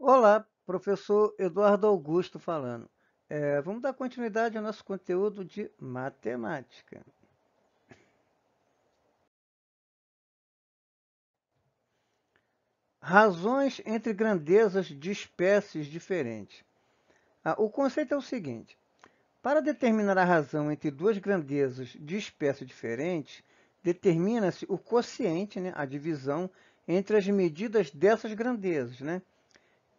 Olá, professor Eduardo Augusto falando. Vamos dar continuidade ao nosso conteúdo de matemática. Razões entre grandezas de espécies diferentes. O conceito é o seguinte: para determinar a razão entre duas grandezas de espécies diferentes, determina-se o quociente, né, a divisão entre as medidas dessas grandezas, né?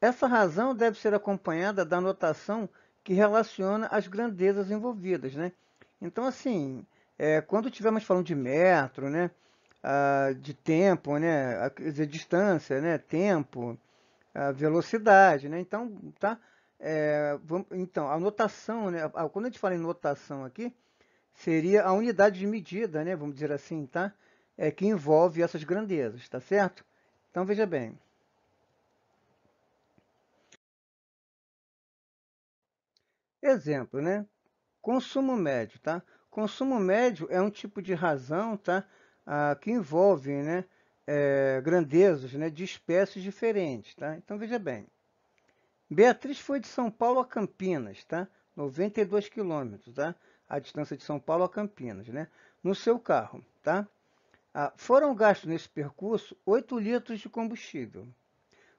Essa razão deve ser acompanhada da notação que relaciona as grandezas envolvidas, né? Então, assim, quando estivermos falando de metro, né, de tempo, né, quer dizer, distância, né, tempo, velocidade, né? Então, tá? Então, a notação, né, quando a gente fala em notação aqui, seria a unidade de medida, né, vamos dizer assim, tá? Que envolve essas grandezas, tá certo? Então, veja bem. Exemplo, né? Consumo médio, tá? Consumo médio é um tipo de razão, tá? Que envolve, né, grandezas, né, de espécies diferentes, tá? Então veja bem. Beatriz foi de São Paulo a Campinas, tá? 92 quilômetros, tá? A distância de São Paulo a Campinas, né? No seu carro, tá? Foram gastos nesse percurso 8 litros de combustível.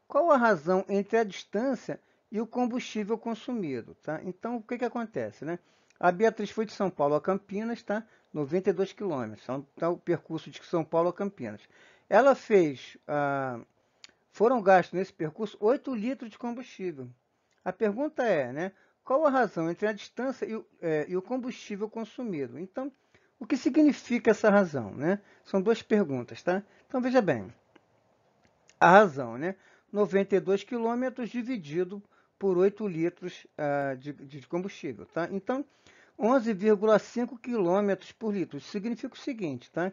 Qual a razão entre a distância e o combustível consumido, tá? Então, o que que acontece, né? A Beatriz foi de São Paulo a Campinas, tá? 92 quilômetros, então, tá o percurso de São Paulo a Campinas. Ela fez, foram gastos nesse percurso 8 litros de combustível. A pergunta é, né? Qual a razão entre a distância e o combustível consumido? Então, o que significa essa razão, né? São duas perguntas, tá? Então, veja bem. A razão, né? 92 quilômetros dividido por 8 litros de combustível, tá? Então, 11,5 quilômetros por litro. Isso significa o seguinte, tá?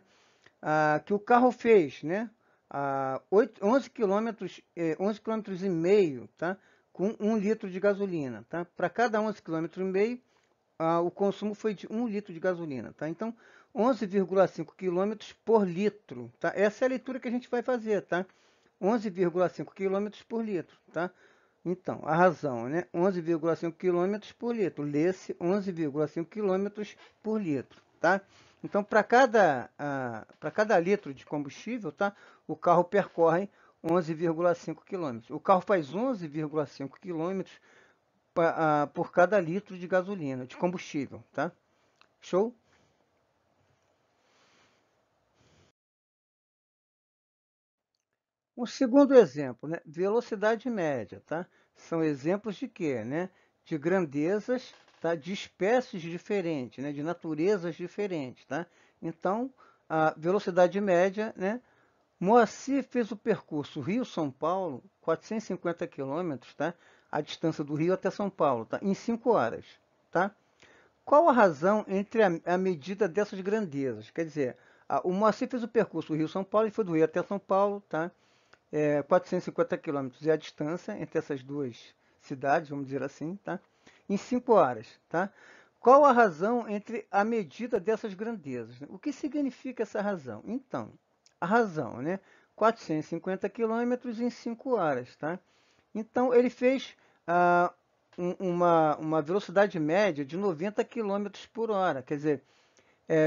Que o carro fez, né? 11 quilômetros, 11 quilômetros e meio, tá? Com 1 litro de gasolina, tá? Para cada 11 quilômetros e meio, o consumo foi de 1 litro de gasolina, tá? Então, 11,5 quilômetros por litro, tá? Essa é a leitura que a gente vai fazer, tá? 11,5 quilômetros por litro, tá? Então, a razão, né? 11,5 quilômetros por litro. Lê-se 11,5 quilômetros por litro, tá? Então, para cada litro de combustível, tá? O carro percorre 11,5 quilômetros. O carro faz 11,5 quilômetros por cada litro de gasolina, de combustível, tá? Show? Um segundo exemplo, né? Velocidade média, tá? São exemplos de quê, né? De grandezas, tá? De espécies diferentes, né? De naturezas diferentes, tá? Então, a velocidade média, né? Moacir fez o percurso Rio-São Paulo, 450 quilômetros, tá? A distância do Rio até São Paulo, tá? Em 5 horas, tá? Qual a razão entre a medida dessas grandezas? Quer dizer, o Moacir fez o percurso Rio-São Paulo e foi do Rio até São Paulo, tá? 450 quilômetros é a distância entre essas duas cidades, vamos dizer assim, tá? Em 5 horas, tá? Qual a razão entre a medida dessas grandezas? O que significa essa razão? Então, a razão, né? 450 quilômetros em 5 horas, tá? Então, ele fez ah, uma velocidade média de 90 quilômetros por hora. Quer dizer,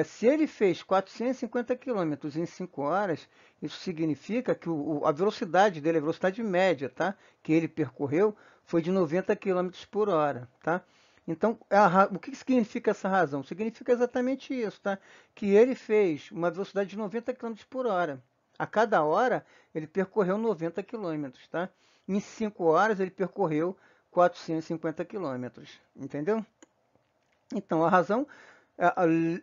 se ele fez 450 quilômetros em 5 horas, isso significa que a velocidade dele, a velocidade média, tá? Que ele percorreu foi de 90 quilômetros por hora, tá? Então, o que significa essa razão? Significa exatamente isso, tá? Que ele fez uma velocidade de 90 quilômetros por hora. A cada hora, ele percorreu 90 quilômetros, tá? Em 5 horas, ele percorreu 450 quilômetros, entendeu? Então, a razão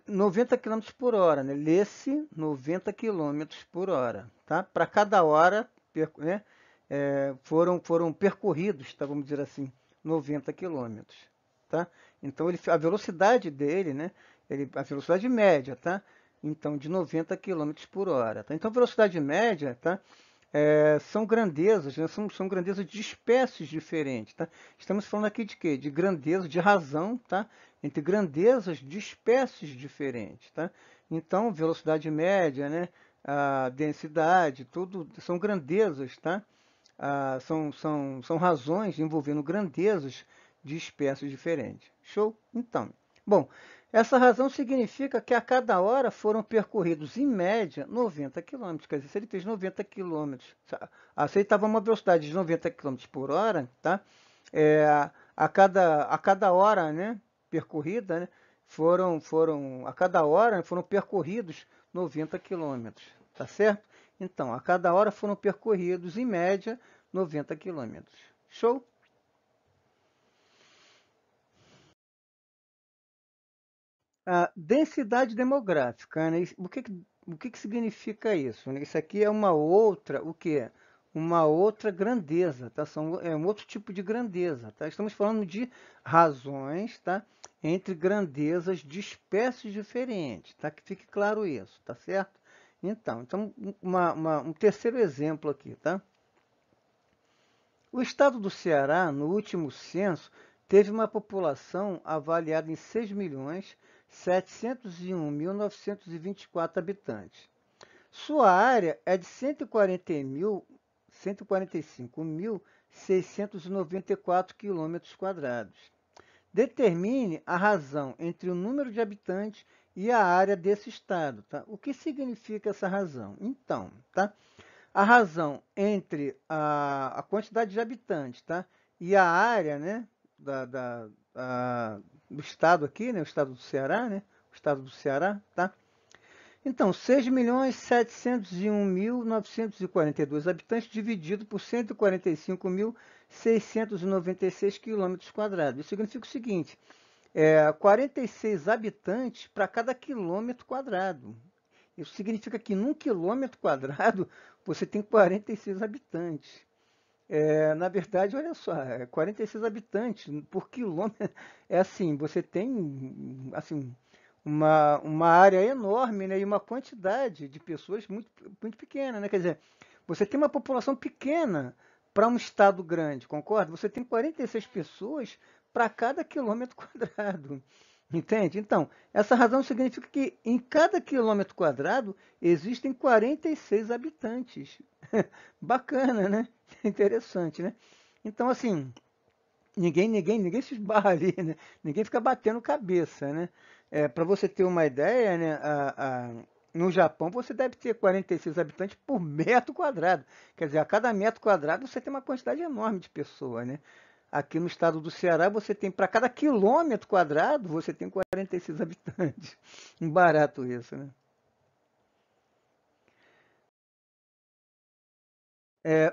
90 quilômetros por hora, né? Lê-se 90 quilômetros por hora, tá? Para cada hora, né? Foram percorridos, tá? Vamos dizer assim, 90 quilômetros, tá? Então, a velocidade dele, né? A velocidade média, tá? Então, de 90 quilômetros por hora, tá? Então, velocidade média, tá? São grandezas, né? São grandezas de espécies diferentes, tá? Estamos falando aqui de quê? De grandeza, de razão, tá? Entre grandezas de espécies diferentes, tá? Então, velocidade média, né? A densidade, tudo são grandezas, tá? são razões envolvendo grandezas de espécies diferentes. Show? Então, bom, essa razão significa que a cada hora foram percorridos, em média, 90 quilômetros. Quer dizer, se ele fez 90 quilômetros, se ele estava a uma velocidade de 90 quilômetros por hora, tá? É, a cada hora, né, percorrida, né, a cada hora foram percorridos 90 quilômetros, tá certo? Então, a cada hora foram percorridos, em média, 90 quilômetros. Show? A densidade demográfica, né? O que significa isso, né? Isso aqui é uma outra, o que? Uma outra grandeza, tá? É um outro tipo de grandeza, tá? Estamos falando de razões, tá? Entre grandezas de espécies diferentes, tá? Que fique claro isso, tá certo? Então um terceiro exemplo aqui, tá? O estado do Ceará, no último censo, teve uma população avaliada em 6.701.924 habitantes. Sua área é de 145.694 quilômetros quadrados. Determine a razão entre o número de habitantes e a área desse estado. Tá? O que significa essa razão? Então, tá? A razão entre a quantidade de habitantes, tá? E a área, né, do estado aqui, né, o estado do Ceará, né, o estado do Ceará, tá? Então, 6.701.942 habitantes dividido por 145.696 quilômetros quadrados. Isso significa o seguinte, 46 habitantes para cada quilômetro quadrado. Isso significa que num quilômetro quadrado você tem 46 habitantes. Na verdade, olha só, 46 habitantes por quilômetro. É assim, você tem assim, uma área enorme, né, e uma quantidade de pessoas muito, muito pequena. Né? Quer dizer, você tem uma população pequena para um estado grande, concorda? Você tem 46 pessoas para cada quilômetro quadrado. Entende? Então, essa razão significa que em cada quilômetro quadrado existem 46 habitantes. Bacana, né? Interessante, né? Então, assim, ninguém se esbarra ali, né? Ninguém fica batendo cabeça, né? Para você ter uma ideia, né? No Japão você deve ter 46 habitantes por metro quadrado. Quer dizer, a cada metro quadrado você tem uma quantidade enorme de pessoas, né? Aqui no estado do Ceará você tem, para cada quilômetro quadrado, você tem 46 habitantes. Um barato isso, né?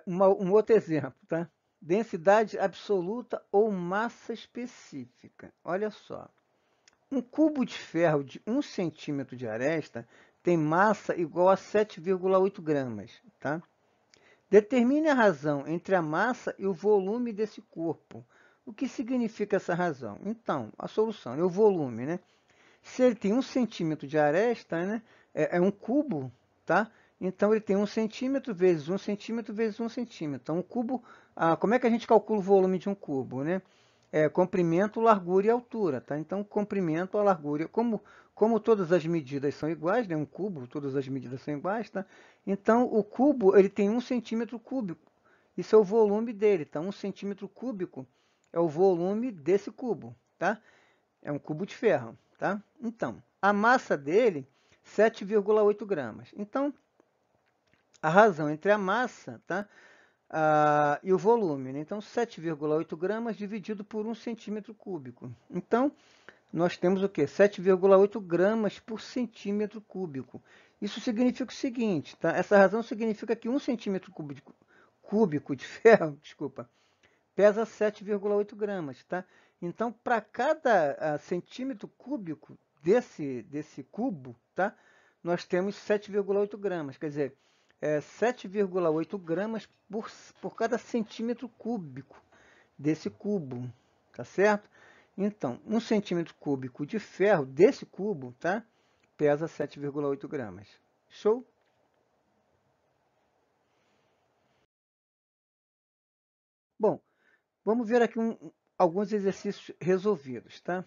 Um outro exemplo, tá? Densidade absoluta ou massa específica. Olha só. Um cubo de ferro de 1 centímetro de aresta tem massa igual a 7,8 gramas. Tá? Determine a razão entre a massa e o volume desse corpo. O que significa essa razão? Então, a solução é o volume. Né? Se ele tem 1 centímetro de aresta, né? É um cubo, tá? Então ele tem 1 centímetro vezes 1 centímetro vezes 1 centímetro. Então, um cubo, como é que a gente calcula o volume de um cubo, né? Comprimento, largura e altura, tá? Então, comprimento, a largura, como todas as medidas são iguais, né? Um cubo, todas as medidas são iguais, tá? Então, o cubo, ele tem 1 centímetro cúbico. Isso é o volume dele, tá? 1 centímetro cúbico é o volume desse cubo, tá? É um cubo de ferro, tá? Então, a massa dele, 7,8 gramas. Então, a razão entre a massa, tá? E o volume, né? Então, 7,8 gramas dividido por 1 centímetro cúbico. Então, nós temos o quê? 7,8 gramas por centímetro cúbico. Isso significa o seguinte, tá? Essa razão significa que 1 centímetro cúbico de ferro, desculpa, pesa 7,8 gramas, tá? Então, para cada centímetro cúbico desse cubo, tá? Nós temos 7,8 gramas, quer dizer, 7,8 gramas por cada centímetro cúbico desse cubo, tá certo? Então, 1 centímetro cúbico de ferro desse cubo, tá? Pesa 7,8 gramas. Show? Bom, vamos ver aqui alguns exercícios resolvidos, tá?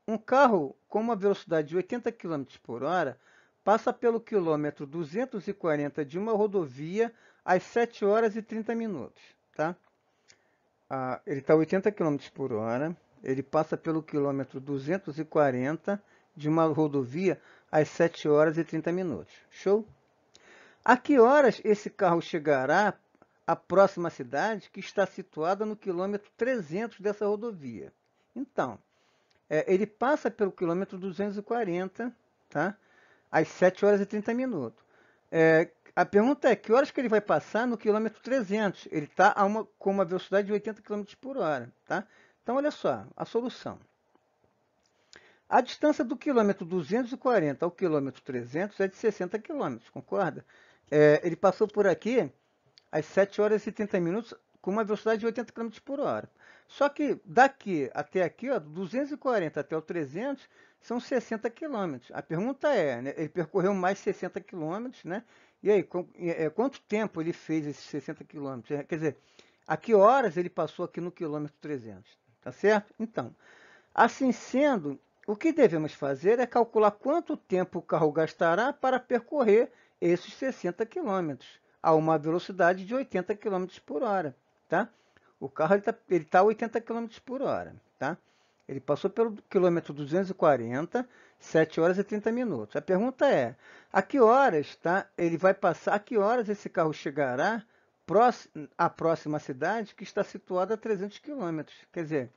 Um carro com uma velocidade de 80 quilômetros por hora passa pelo quilômetro 240 de uma rodovia às 7 horas e 30 minutos, tá? Ele está a 80 km por hora, ele passa pelo quilômetro 240 de uma rodovia às 7 horas e 30 minutos. Show? A que horas esse carro chegará à próxima cidade que está situada no quilômetro 300 dessa rodovia? Então, ele passa pelo quilômetro 240, tá? Às 7 horas e 30 minutos. A pergunta é, que horas que ele vai passar no quilômetro 300? Ele está com uma velocidade de 80 km por hora, tá? Então, olha só, a solução. A distância do quilômetro 240 ao quilômetro 300 é de 60 km, concorda? Ele passou por aqui às 7 horas e 30 minutos com uma velocidade de 80 km por hora. Só que daqui até aqui, ó, 240 até o 300, são 60 km. A pergunta é, né, ele percorreu mais 60 km, né? E aí, quanto tempo ele fez esses 60 km? Quer dizer, a que horas ele passou aqui no quilômetro 300? Tá certo? Então, assim sendo, o que devemos fazer é calcular quanto tempo o carro gastará para percorrer esses 60 km a uma velocidade de 80 km por hora, tá? O carro está a 80 km por hora, tá? Ele passou pelo quilômetro 240, 7 horas e 30 minutos. A pergunta é, a que horas, tá? Ele vai passar, a que horas esse carro chegará à próxima cidade que está situada a 300 km? Quer dizer,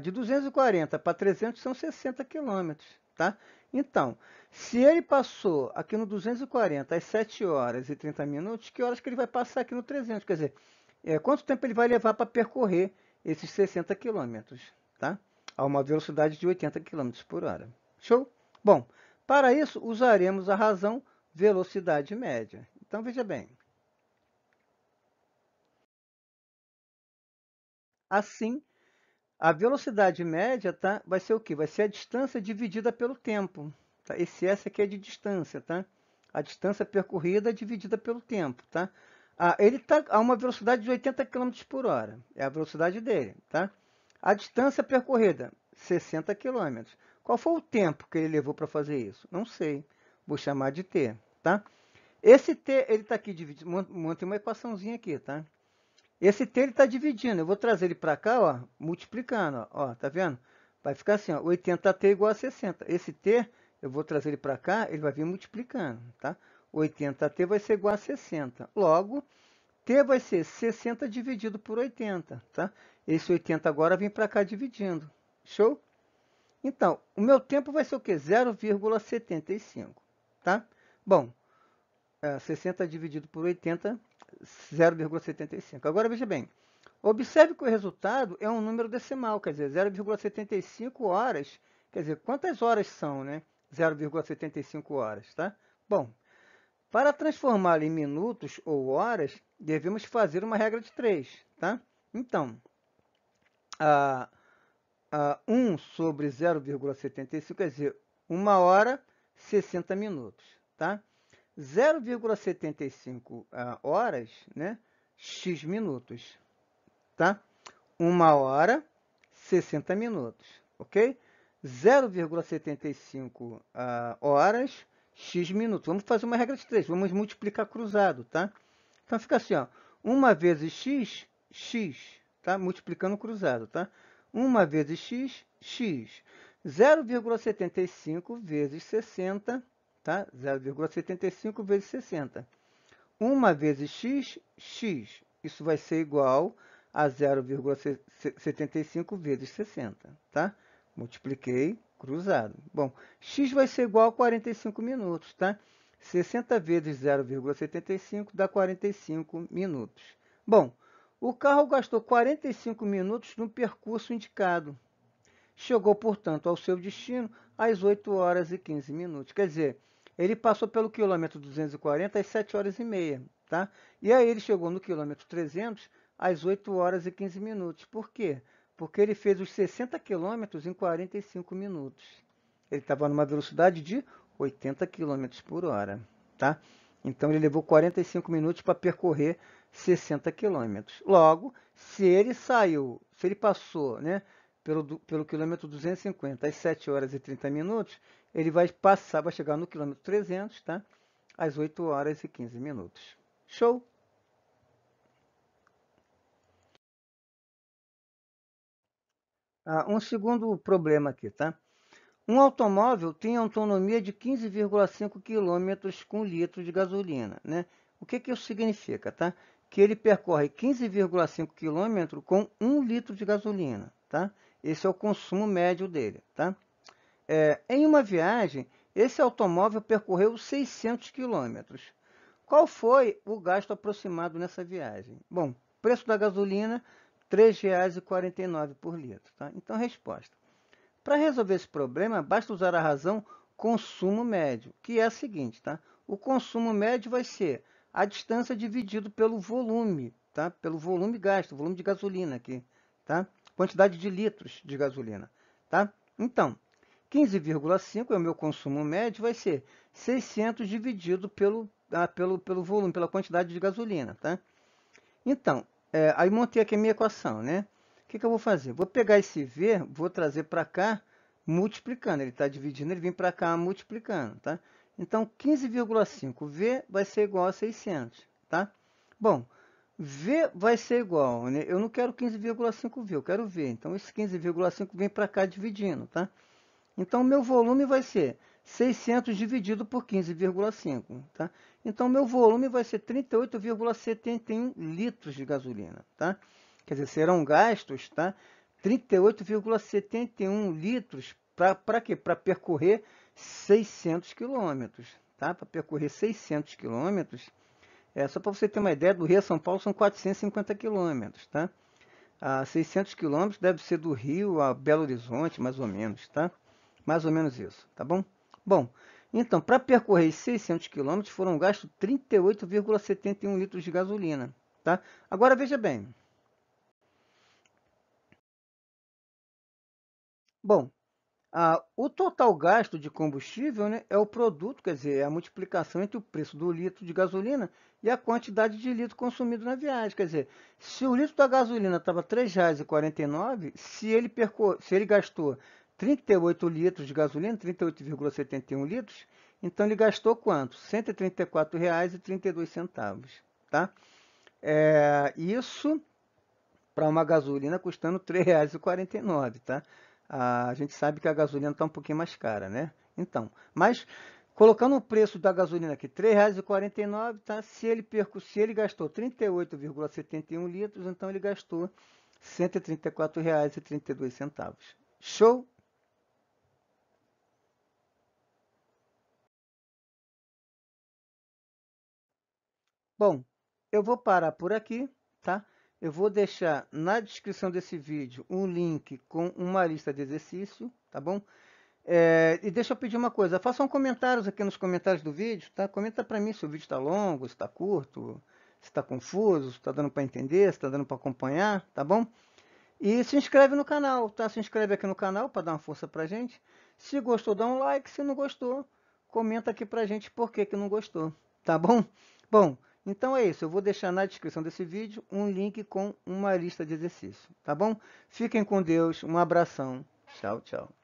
de 240 para 300 são 60 quilômetros, tá? Então, se ele passou aqui no 240 às 7 horas e 30 minutos, que horas que ele vai passar aqui no 300? Quer dizer, quanto tempo ele vai levar para percorrer esses 60 quilômetros, tá? A uma velocidade de 80 km por hora. Show? Bom, para isso usaremos a razão velocidade média. Então, veja bem. Assim, a velocidade média, tá, vai ser o quê? Vai ser a distância dividida pelo tempo. Tá? Esse S aqui é de distância, tá? A distância percorrida dividida pelo tempo, tá? Ele está a uma velocidade de 80 km por hora. É a velocidade dele, tá? A distância percorrida, 60 km. Qual foi o tempo que ele levou para fazer isso? Não sei. Vou chamar de T, tá? Esse T, ele está aqui dividido. Montei uma equaçãozinha aqui, tá? Esse T ele está dividindo. Eu vou trazer ele para cá, ó, multiplicando. Ó, tá vendo? Vai ficar assim, ó, 80T igual a 60. Esse T, eu vou trazer ele para cá, ele vai vir multiplicando, tá? 80T vai ser igual a 60. Logo, T vai ser 60 dividido por 80, tá? Esse 80 agora vem para cá dividindo. Show? Então, o meu tempo vai ser o quê? 0,75, tá? Bom, 60 dividido por 80, 0,75. Agora, veja bem, observe que o resultado é um número decimal, quer dizer, 0,75 horas. Quer dizer, quantas horas são, né? 0,75 horas, tá? Bom, para transformá-lo em minutos ou horas, devemos fazer uma regra de 3, tá? Então, 1 sobre 0,75, quer dizer, 1 hora, 60 minutos, tá? 0,75 horas, né? X minutos, tá? 1 hora, 60 minutos, ok? 0,75 horas, x minutos. Vamos fazer uma regra de 3, vamos multiplicar cruzado, tá? Então fica assim, ó, 1 vezes x, x, tá? Multiplicando cruzado, tá? 1 vezes x, x. 0,75 vezes 60, tá? 0,75 vezes 60. 1 vezes x, x. Isso vai ser igual a 0,75 vezes 60, tá? Multipliquei, cruzado. Bom, x vai ser igual a 45 minutos, tá? 60 vezes 0,75 dá 45 minutos. Bom, o carro gastou 45 minutos no percurso indicado. Chegou, portanto, ao seu destino às 8 horas e 15 minutos. Quer dizer, ele passou pelo quilômetro 240 às 7 horas e meia, tá? E aí ele chegou no quilômetro 300 às 8 horas e 15 minutos. Por quê? Porque ele fez os 60 quilômetros em 45 minutos. Ele estava numa velocidade de 80 quilômetros por hora, tá? Então ele levou 45 minutos para percorrer 60 quilômetros. Logo, se ele passou, né, pelo quilômetro 250 às 7 horas e 30 minutos, ele vai chegar no quilômetro 300, tá? Às 8 horas e 15 minutos. Show? Um segundo problema aqui, tá? Um automóvel tem autonomia de 15,5 km com litro de gasolina, né? O que que isso significa, tá? Que ele percorre 15,5 km com 1 litro de gasolina, tá? Esse é o consumo médio dele, tá? Em uma viagem, esse automóvel percorreu 600 quilômetros. Qual foi o gasto aproximado nessa viagem? Bom, preço da gasolina, R$ 3,49 por litro, tá? Então, resposta. Para resolver esse problema, basta usar a razão consumo médio, que é a seguinte, tá? O consumo médio vai ser a distância dividido pelo volume, tá? Pelo volume gasto, volume de gasolina aqui, tá? Quantidade de litros de gasolina, tá? Então, 15,5 é o meu consumo médio, vai ser 600 dividido pelo volume, pela quantidade de gasolina, tá? Então, aí montei aqui a minha equação, né? O que que eu vou fazer? Vou pegar esse V, vou trazer para cá, multiplicando. Ele está dividindo, ele vem para cá multiplicando, tá? Então, 15,5 V vai ser igual a 600, tá? Bom, V vai ser igual, né? Eu não quero 15,5 V, eu quero V. Então, esse 15,5 vem para cá dividindo, tá? Então, meu volume vai ser 600 dividido por 15,5, tá? Então, meu volume vai ser 38,71 litros de gasolina, tá? Quer dizer, serão gastos, tá? 38,71 litros para quê? Para percorrer 600 quilômetros, tá? Para percorrer 600 quilômetros, só para você ter uma ideia, do Rio a São Paulo são 450 quilômetros, tá? 600 quilômetros deve ser do Rio a Belo Horizonte, mais ou menos, tá? Mais ou menos isso, tá bom? Bom, então, para percorrer 600 quilômetros, foram gastos 38,71 litros de gasolina, tá? Agora, veja bem. Bom, o total gasto de combustível, né, é o produto, quer dizer, é a multiplicação entre o preço do litro de gasolina e a quantidade de litro consumido na viagem. Quer dizer, se o litro da gasolina estava R$ 3,49, se ele gastou 38 litros de gasolina, 38,71 litros, então ele gastou quanto? R$ 134,32, tá? Isso para uma gasolina custando R$ 3,49, tá? A gente sabe que a gasolina está um pouquinho mais cara, né? Então, mas colocando o preço da gasolina aqui, R$ 3,49, tá? Se ele gastou 38,71 litros, então ele gastou R$ 134,32. Show? Bom, eu vou parar por aqui, tá? Eu vou deixar na descrição desse vídeo um link com uma lista de exercício, tá bom? E deixa eu pedir uma coisa, façam comentários aqui nos comentários do vídeo, tá? Comenta para mim se o vídeo está longo, se está curto, se está confuso, se está dando para entender, se está dando para acompanhar, tá bom? E se inscreve no canal, tá? Se inscreve aqui no canal para dar uma força pra gente. Se gostou, dá um like. Se não gostou, comenta aqui pra gente por que que não gostou, tá bom? Bom, então é isso. Eu vou deixar na descrição desse vídeo um link com uma lista de exercícios, tá bom? Fiquem com Deus, um abração. Tchau, tchau.